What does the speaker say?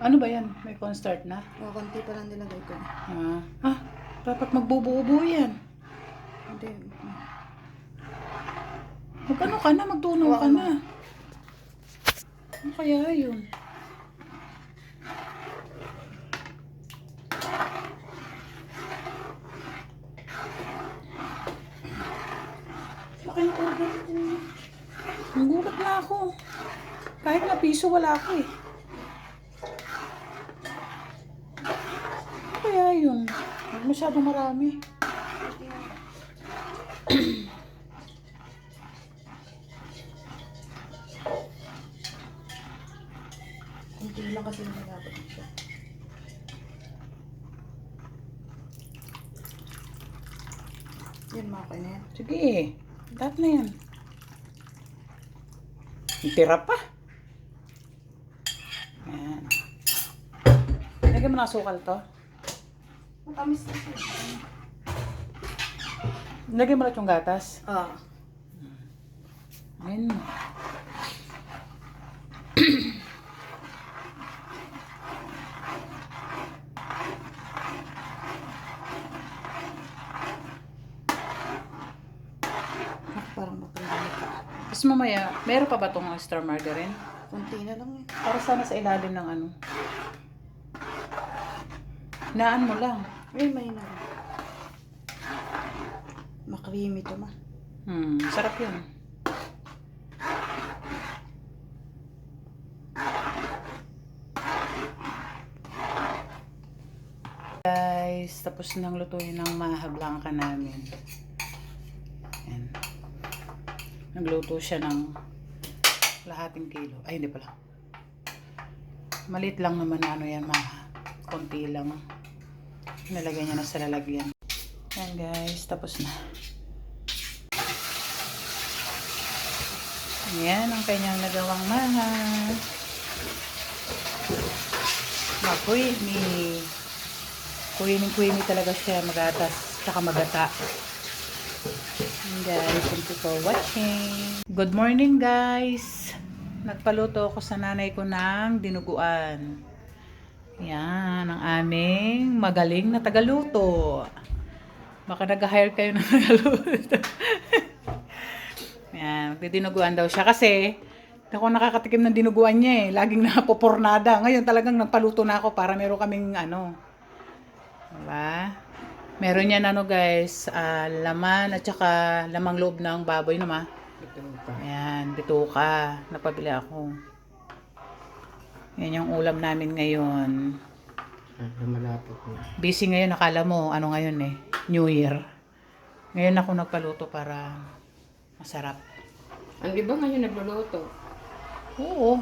Ano ba yan? May cornstarch na? O, konti pa lang nilagay ko. Dapat magbubuo-buo yan. Hindi. Mag-ano ka na, magtunaw ka na. Ano kaya yun? Bakit order din? Nagulat na ako. Kahit na piso wala ako eh. Ano kaya yun? Masyadong marami. Konti lang kasi nilagay ko. Yan, mga kanya. Sige, lahat na yan. Tira pa. Yan. Lagyan mo na asukal to. Matamis na siya. Lagyan mo na yung gatas. Ayun. Parang mapagdali ka. Tapos mamaya, meron pa ba itong extra margarine? Konti na lang eh. Para sana sa ilalim ng ano. Hinaan mo lang. Ay, may na. Makrimi to ma. Sarap yun. Guys, tapos nang lutuin ng maha blanca namin. Ayan. Nagluto siya ng lahating kilo. Ay, hindi pala. Maliit lang naman na ano yan, maha. Konti lang. Nalagyan niya na sa lalagyan. Ayan guys, tapos na. Ayan ang kanyang nagawang maha. Makuimi. Kuini talaga siya, magatas, tsaka magata. And guys, thank you for watching. Good morning guys. Nagpaluto ako sa nanay ko ng dinuguan. Yan, ang aming magaling na tagaluto. Baka nag-hire kayo ng tagaluto. Yan, magdidinuguan daw siya kasi ako nakakatikim ng dinuguan niya eh. Laging napopornada. Ngayon talagang nagpaluto na ako para meron kaming ano. Diba? Meron yan ano guys, laman at saka lamang loob ng baboy naman. Ayan, bituka. Napabili ako. Yan yung ulam namin ngayon. Malapot na. Busy ngayon, nakala mo, ano ngayon eh, New Year. Ngayon ako nagpaluto para masarap. Ang iba ngayon nagluluto. Oo.